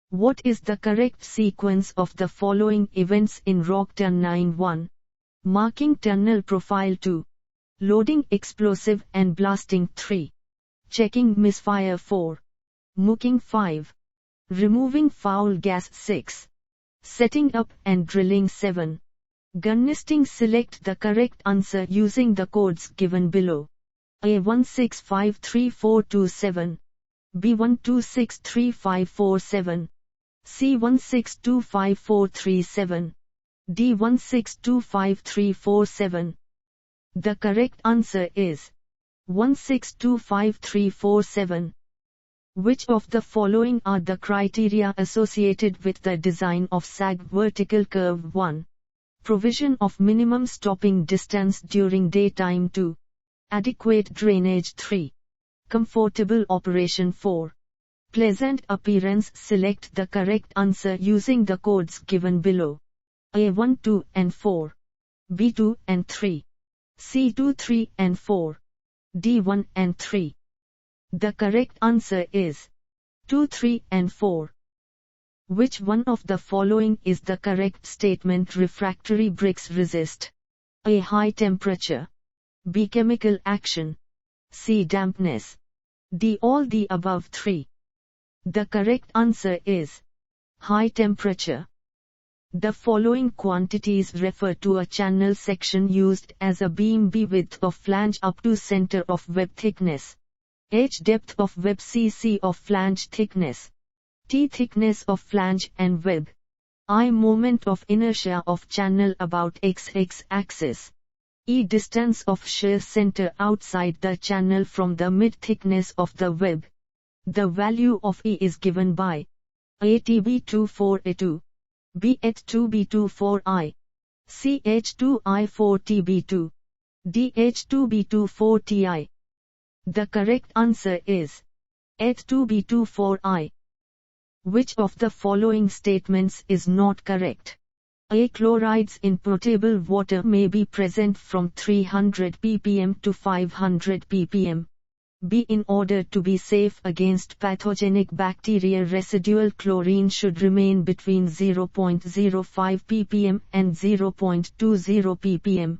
What is the correct sequence of the following events in rock tunnel? 1. Marking tunnel profile. 2. Loading explosive and blasting. 3. Checking misfire. 4. Muking. 5. Removing foul gas. 6. Setting up and drilling. 7. Gunnisting. Select the correct answer using the codes given below. A165347, B12635447, C162547, D162537. The correct answer is 162537. Which of the following are the criteria associated with the design of sag vertical curve? 1. Provision of minimum stopping distance during daytime. 2. Adequate drainage. 3. Comfortable operation. 4. Pleasant appearance. Select the correct answer using the codes given below. A1, 2 and 4. B2 and 3. C2, 3 and 4. D1 and 3. The correct answer is 2, 3 and 4. Which one of the following is the correct statement? Refractory bricks resist A. High temperature, B. Chemical action, C. Dampness, D. All the above 3. The correct answer is high temperature. The following quantities refer to a channel section used as a beam: B. Width of flange up to center of web thickness, H. Depth of web, C. of flange thickness, T. Thickness of flange and web, I. Moment of inertia of channel about X axis, E. Distance of shear center outside the channel from the mid-thickness of the web. The value of E is given by ATB24A2, BH2B24I, CH2I4TB2, DH2B24TI. The correct answer is H2B24I. Which of the following statements is not correct? A. Chlorides in potable water may be present from 300 ppm to 500 ppm. B. In order to be safe against pathogenic bacteria, residual chlorine should remain between 0.05 ppm and 0.20 ppm.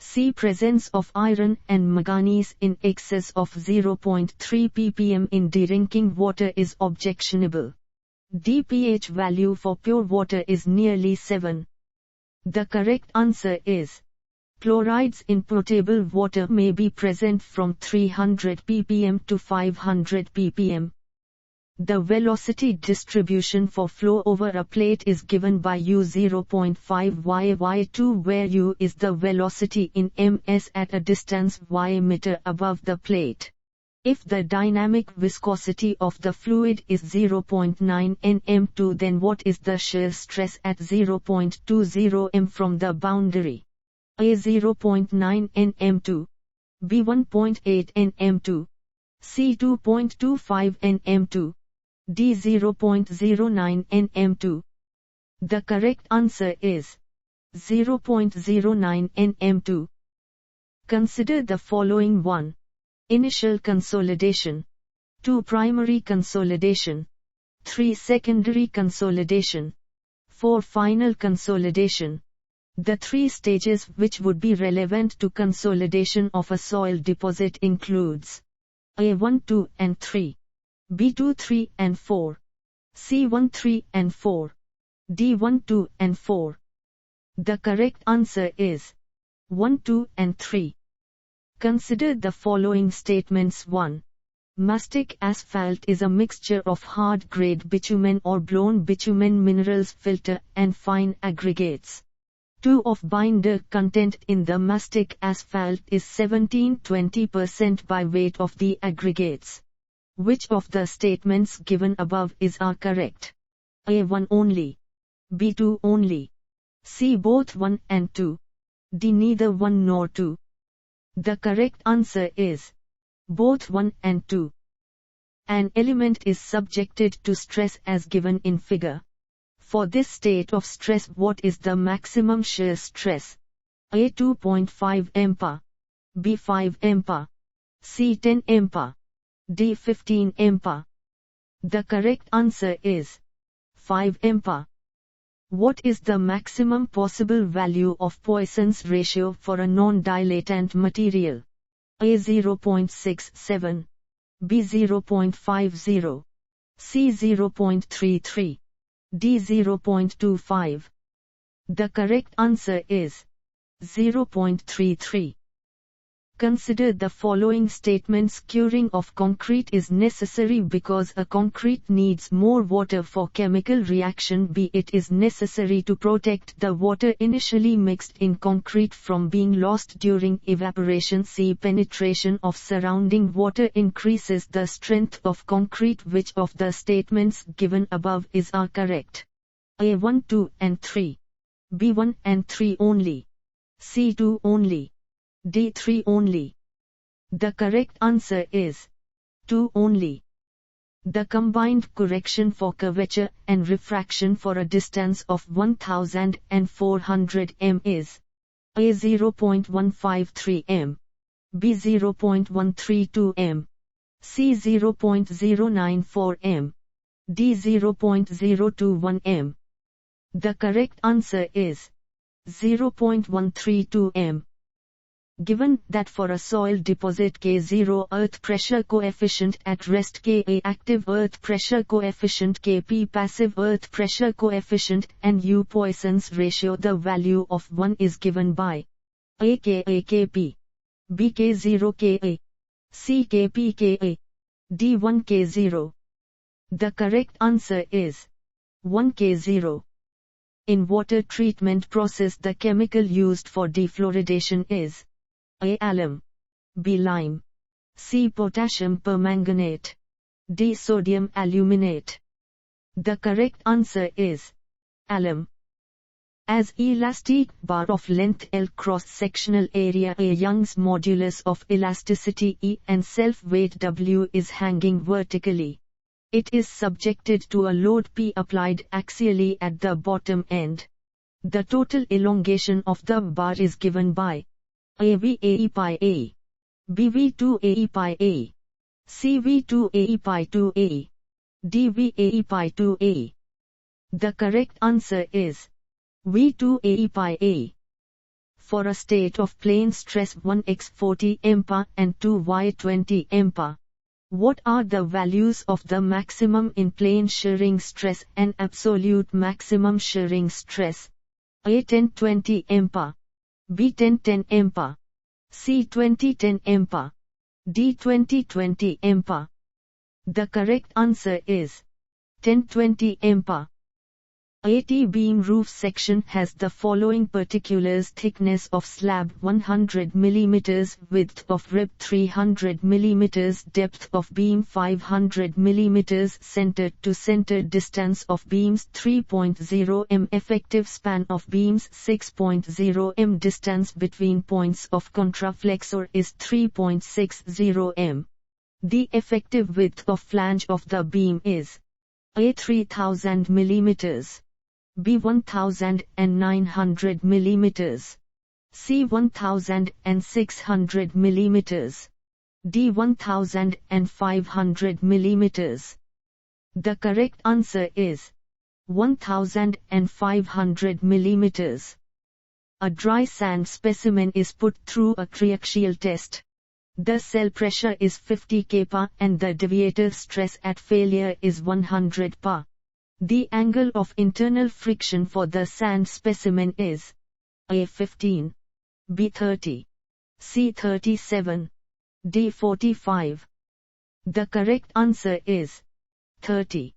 C. Presence of iron and manganese in excess of 0.3 ppm in drinking water is objectionable. D. pH value for pure water is nearly 7. The correct answer is chlorides in potable water may be present from 300 ppm to 500 ppm. The velocity distribution for flow over a plate is given by U 0.5 y2, where U is the velocity in ms at a distance y meter above the plate. If the dynamic viscosity of the fluid is 0.9 nm2, then what is the shear stress at 0.20 m from the boundary? A. 0.9 nm2, B. 1.8 nm2, C. 2.25 nm2, D. 0.09 nm2. The correct answer is 0.09 nm2. Consider the following: 1. Initial consolidation, 2. Primary consolidation, 3. Secondary consolidation, 4. Final consolidation. The 3 stages which would be relevant to consolidation of a soil deposit includes A1, 2 and 3, B2, 3 and 4, C1, 3 and 4, D1, 2 and 4. The correct answer is 1, 2 and 3. Consider the following statements. 1. Mastic asphalt is a mixture of hard-grade bitumen or blown bitumen minerals, filter, and fine aggregates. 2. Of binder content in the mastic asphalt is 17-20% by weight of the aggregates. Which of the statements given above are correct? A1 only, B2 only, C both 1 and 2, D neither 1 nor 2. The correct answer is both 1 and 2. An element is subjected to stress as given in figure. For this state of stress, what is the maximum shear stress? A. 2.5 MPa, B. 5 MPa, C. 10 MPa, D. 15 MPa. The correct answer is 5 MPa. What is the maximum possible value of Poissons ratio for a non-dilatant material? A 0.67, B 0.50, C 0.33, D 0.25. The correct answer is 0.33. Consider the following statements. Curing of concrete is necessary because a concrete needs more water for chemical reaction. B. It is necessary to protect the water initially mixed in concrete from being lost during evaporation. C. Penetration of surrounding water increases the strength of concrete. Which of the statements given above are correct? A 1, 2 and 3. B 1 and 3 only. C 2 only. D 3 only. The correct answer is 2 only. The combined correction for curvature and refraction for a distance of 1400 m is A 0.153 m, B 0.132 m, C 0.094 m, D 0.021 m. The correct answer is 0.132 m. Given that for a soil deposit K0 earth pressure coefficient at rest Ka active earth pressure coefficient Kp passive earth pressure coefficient and U Poissons ratio, the value of 1 is given by A Ka Kp, B K0 Ka, C Kp Ka, D 1 K0. The correct answer is 1 K0. In water treatment process, the chemical used for defluoridation is A. alum, B. lime, C. potassium permanganate, D. sodium aluminate. The correct answer is alum. As elastic bar of length L, cross-sectional area A, Young's modulus of elasticity E, and self-weight W is hanging vertically. It is subjected to a load P applied axially at the bottom end. The total elongation of the bar is given by AV AE pi A, BV2 AE pi A, CV2 AE pi 2A, DV AE pi 2A. The correct answer is V2 AE pi A. For a state of plane stress 1x 40 MPa and 2y 20 MPa, what are the values of the maximum in plane shearing stress and absolute maximum shearing stress? A 10-20 MPa, B 10-10 MPa, C 20-10 MPa, D 20-20 MPa. The correct answer is 10-20 MPa. A T-beam roof section has the following particulars: thickness of slab 100 mm, width of rib 300 mm, depth of beam 500 mm, center to center distance of beams 3.0 m, effective span of beams 6.0 m, distance between points of contraflexor is 3.60 m. The effective width of flange of the beam is A 3000 mm, B 1900 mm, C 1600 mm, D 1500 mm. The correct answer is 1500 mm. A dry sand specimen is put through a triaxial test. The cell pressure is 50 kPa and the deviator stress at failure is 100 Pa. The angle of internal friction for the sand specimen is A 15, B 30, C 37, D 45. The correct answer is 30.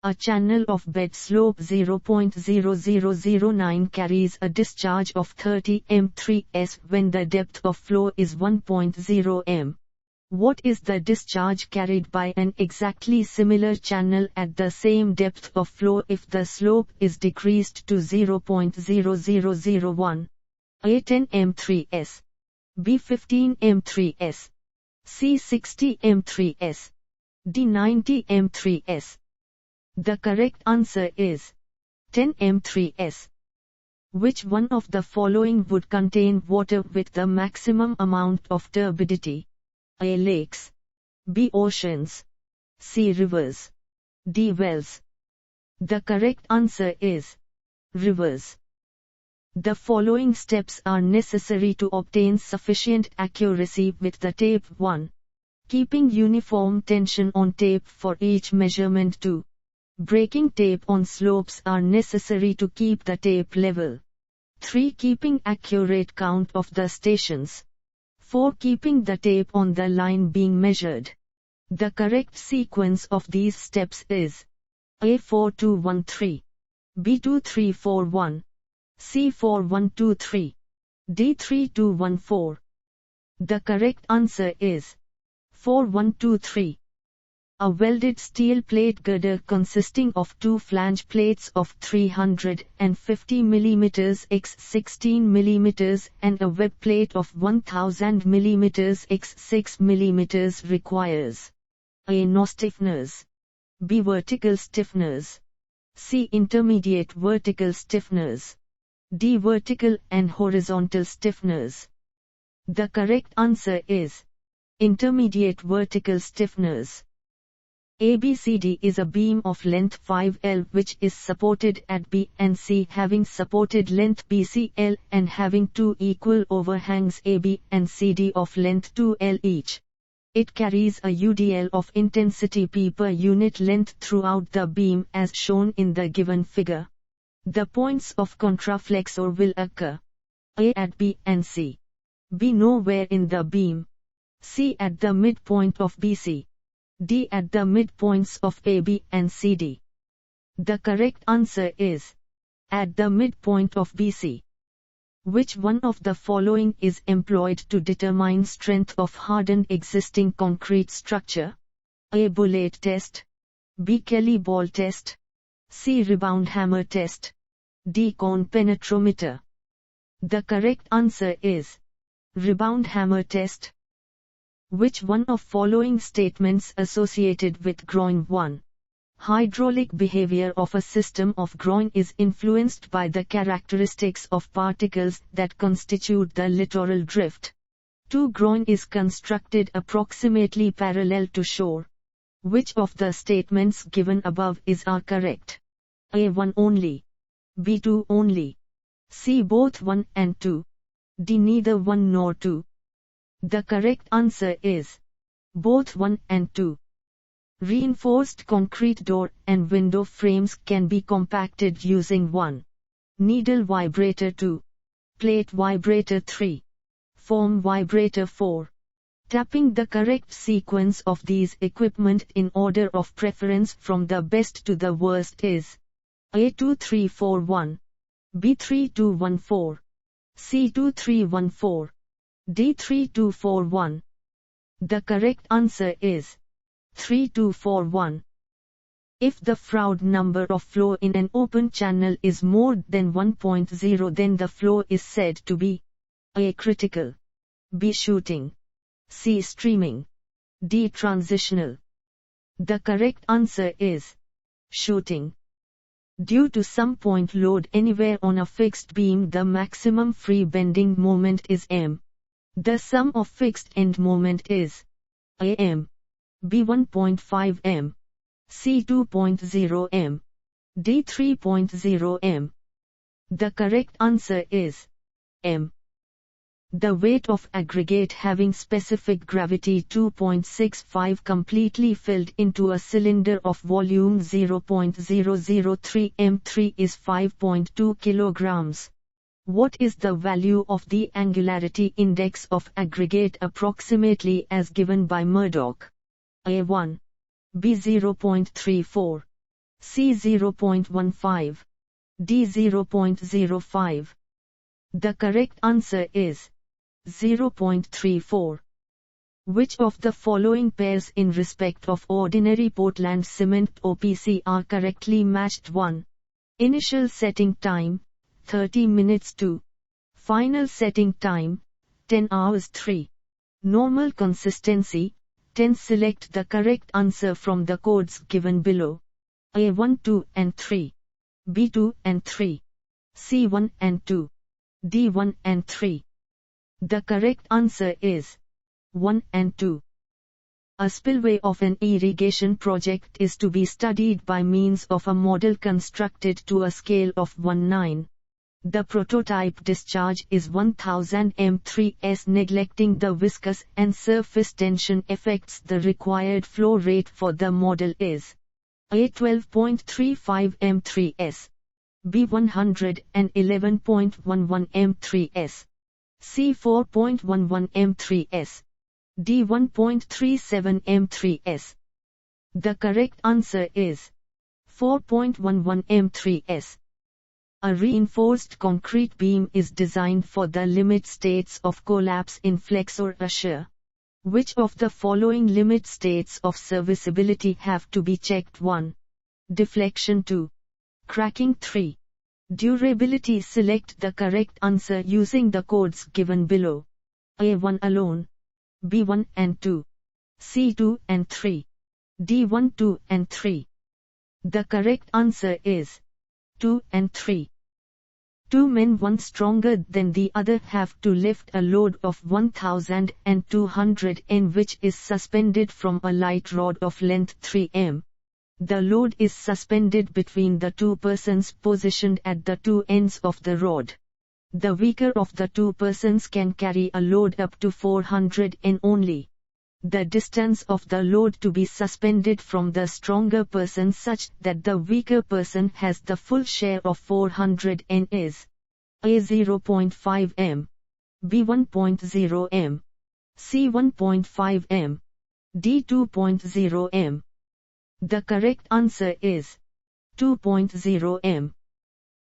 A channel of bed slope 0.0009 carries a discharge of 30 m3s when the depth of flow is 1.0 m. What is the discharge carried by an exactly similar channel at the same depth of flow if the slope is decreased to 0.0001? A 10 m3s, B 15 m3s, C 60 m3s, D 90 m3s. The correct answer is 10 m3s. Which one of the following would contain water with the maximum amount of turbidity? A. lakes, B. oceans, C. rivers, D. wells. The correct answer is reverse. The following steps are necessary to obtain sufficient accuracy with the tape. 1. Keeping uniform tension on tape for each measurement. 2. Breaking tape on slopes are necessary to keep the tape level. 3. Keeping accurate count of the stations. 4. Keeping the tape on the line being measured. The correct sequence of these steps is A4213, B2341, C4123, D3214. The correct answer is 4123. A welded steel plate girder consisting of two flange plates of 350 mm x 16 mm and a web plate of 1000 mm x 6 mm requires A. No stiffeners, B. Vertical stiffeners, C. Intermediate vertical stiffeners, D. Vertical and horizontal stiffeners. The correct answer is intermediate vertical stiffeners. ABCD is a beam of length 5L which is supported at B and C, having supported length BCL and having two equal overhangs AB and CD of length 2L each. It carries a u.d.l of intensity P per unit length throughout the beam as shown in the given figure. The points of contraflexure will occur A at B and C, B nowhere in the beam, C at the midpoint of BC, D at the midpoints of AB and CD. The correct answer is at the midpoint of BC. Which one of the following is employed to determine strength of hardened existing concrete structure? A. Bullet test, B. Kelly ball test, C. Rebound hammer test, D. Cone penetrometer. The correct answer is rebound hammer test. Which one of following statements associated with groin? 1. Hydraulic behavior of a system of groin is influenced by the characteristics of particles that constitute the littoral drift. 2. Groin is constructed approximately parallel to shore. Which of the statements given above are correct? A. 1 only, B. 2 only, C. Both 1 and 2, D. Neither 1 nor 2. The correct answer is both 1 and 2. Reinforced concrete door and window frames can be compacted using 1. Needle vibrator, 2. Plate vibrator, 3. Foam vibrator, 4. Tapping the correct sequence of these equipment in order of preference from the best to the worst is A2341, B3214, C2314, D3241. The correct answer is 3241. If the Froude number of flow in an open channel is more than 1.0, then the flow is said to be A. critical, B. shooting, C. streaming, D. transitional. The correct answer is shooting. Due to some point load anywhere on a fixed beam, the maximum free bending moment is m. The sum of fixed end moment is A m, B 1.5 m, C 2.0 m, D 3.0 m. The correct answer is m. The weight of aggregate having specific gravity 2.65 completely filled into a cylinder of volume 0.003 m3 is 5.2 kilograms. What is the value of the angularity index of aggregate approximately as given by Murdoch? A 1, B 0.34, C 0.15, D 0.05. The correct answer is 0.34. Which of the following pairs in respect of ordinary Portland cement OPC are correctly matched? 1. Initial setting time 30 minutes. 2. Final setting time 10 hours. 3. Normal consistency 10. Select the correct answer from the codes given below. A 1, 2 and 3, B 2 and 3, C 1 and 2, D 1 and 3. The correct answer is 1 and 2. A spillway of an irrigation project is to be studied by means of a model constructed to a scale of 1:9. The prototype discharge is 1000 m3s. Neglecting the viscous and surface tension effects, the required flow rate for the model is A 12.35 m3s, B 111.11 m3s, C 4.11 m3s, D 1.37 m3s. The correct answer is 4.11 m3s. A reinforced concrete beam is designed for the limit states of collapse in flex or shear. Which of the following limit states of serviceability have to be checked? 1. Deflection. 2. Cracking. 3. Durability. Select the correct answer using the codes given below. A1 alone, B1 and 2, C2 and 3, D1, 2 and 3. The correct answer is 2 and 3. Two men, one stronger than the other, have to lift a load of 1200 N which is suspended from a light rod of length 3 m. The load is suspended between the two persons positioned at the two ends of the rod. The weaker of the two persons can carry a load up to 400 N only. The distance of the load to be suspended from the stronger person such that the weaker person has the full share of 400 N is A 0.5 m, B 1.0 m, C 1.5 m, D 2.0 m. The correct answer is 2.0 m.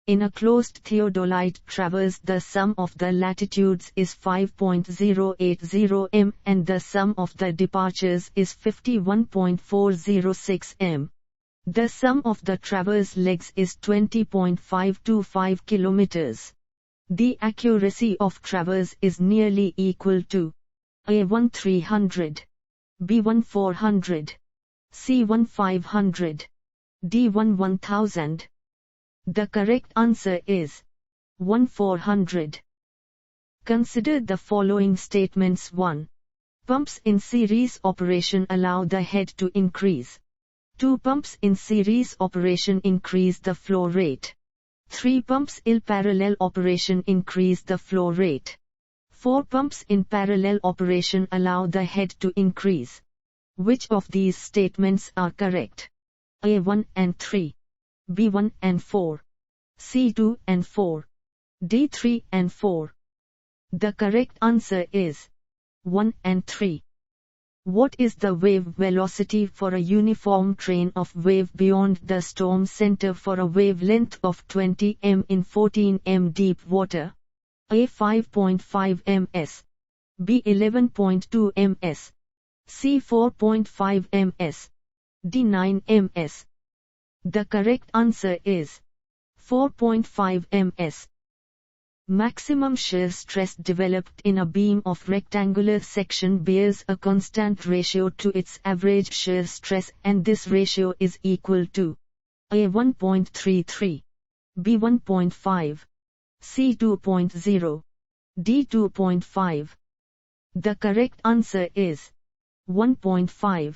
In a closed theodolite traverse, the sum of the latitudes is 5.080 m and the sum of the departures is 51.406 m. The sum of the traverse legs is 20.525 kilometers. The accuracy of traverse is nearly equal to A1 300, B1 400, C1 500, D1 1000. The correct answer is 1 400. Consider the following statements. 1. Pumps in series operation allow the head to increase. 2 pumps in series operation increase the flow rate. 3 pumps in parallel operation increase the flow rate. 4 pumps in parallel operation allow the head to increase. Which of these statements are correct? A1 and 3. B1 and 4, C2 and 4, D3 and 4. The correct answer is 1 and 3. What is the wave velocity for a uniform train of wave beyond the storm center for a wavelength of 20 m in 14 m deep water? A 5.5 ms, B 11.2 ms, C 4.5 ms, D 9 ms. The correct answer is 4.5 ms. Maximum shear stress developed in a beam of rectangular section bears a constant ratio to its average shear stress, and this ratio is equal to A 1.33, B 1.5, C 2.0, D 2.5. The correct answer is 1.5.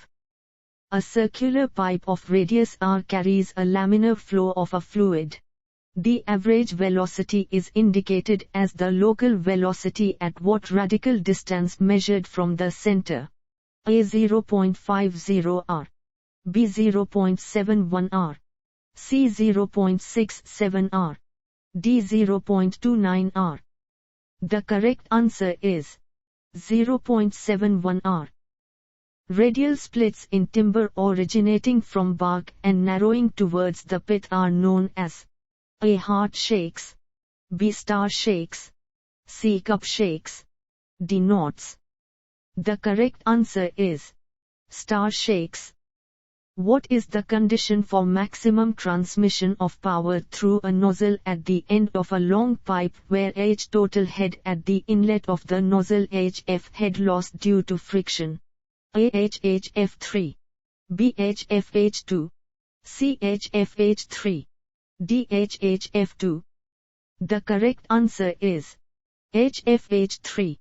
A circular pipe of radius r carries a laminar flow of a fluid. The average velocity is indicated as the local velocity at what radical distance measured from the center. A 0.50 r, B 0.71 r, C 0.67 r, D 0.29 r. The correct answer is 0.71 r. Radial splits in timber originating from bark and narrowing towards the pith are known as A heart shakes, B star shakes, C cup shakes, D knots. The correct answer is star shakes. What is the condition for maximum transmission of power through a nozzle at the end of a long pipe where H total head at the inlet of the nozzle HF head loss due to friction? A HHF3, B HFH2, C HFH3, D HHF2. The correct answer is HFH3.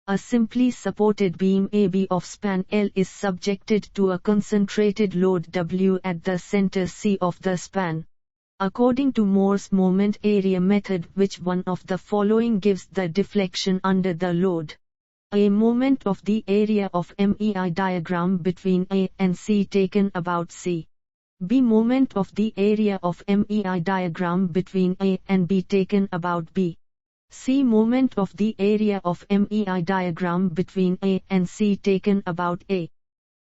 A simply supported beam AB of span L is subjected to a concentrated load W at the center C of the span. According to Mohrs' moment area method, which one of the following gives the deflection under the load? A. Moment of the area of MEI diagram between A and C taken about C. B. Moment of the area of MEI diagram between A and B taken about B. C. Moment of the area of MEI diagram between A and C taken about A.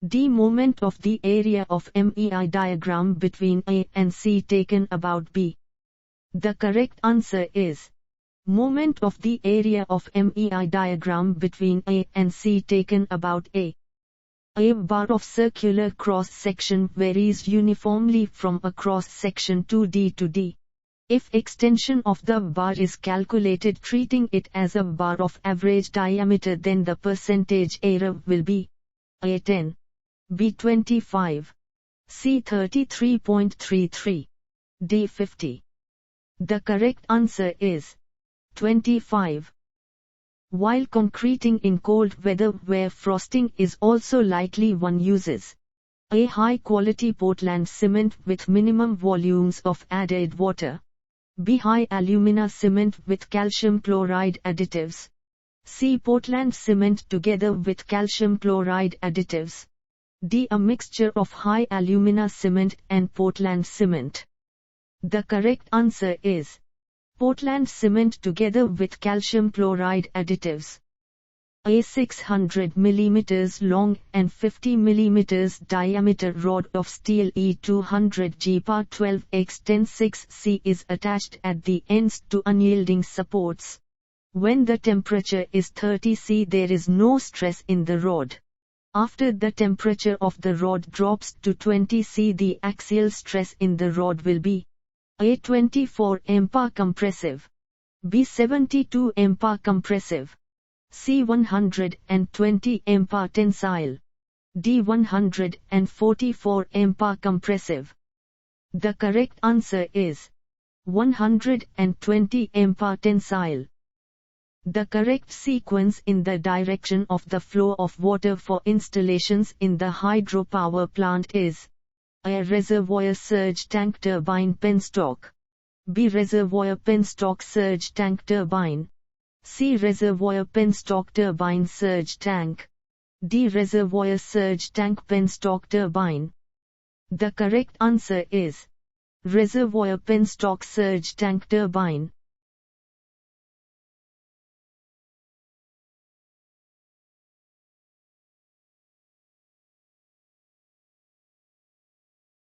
D. Moment of the area of MEI diagram between A and C taken about B. The correct answer is moment of the area of MEI diagram between A and C taken about A. A bar of circular cross-section varies uniformly from a cross-section 2D to D. If extension of the bar is calculated treating it as a bar of average diameter, then the percentage error will be A 10, B 25, C 33.33, D 50. The correct answer is 25. While concreting in cold weather where frosting is also likely, one uses A. High-quality Portland cement with minimum volumes of added water. B. High alumina cement with calcium chloride additives. C. Portland cement together with calcium chloride additives. D. A mixture of high alumina cement and Portland cement. The correct answer is Portland cement together with calcium chloride additives. A 600 mm long and 50 mm diameter rod of steel E200G par 12x106C is attached at the ends to unyielding supports. When the temperature is 30 C, there is no stress in the rod. After the temperature of the rod drops to 20 C, the axial stress in the rod will be A. 24 MPa compressive, B. 72 MPa compressive, C. 120 MPa tensile, D. 144 MPa compressive. The correct answer is 120 MPa tensile. The correct sequence in the direction of the flow of water for installations in the hydropower plant is A. Reservoir surge tank turbine penstock, B. Reservoir penstock surge tank turbine, C. Reservoir penstock turbine surge tank, D. Reservoir surge tank penstock turbine. The correct answer is Reservoir penstock surge tank turbine.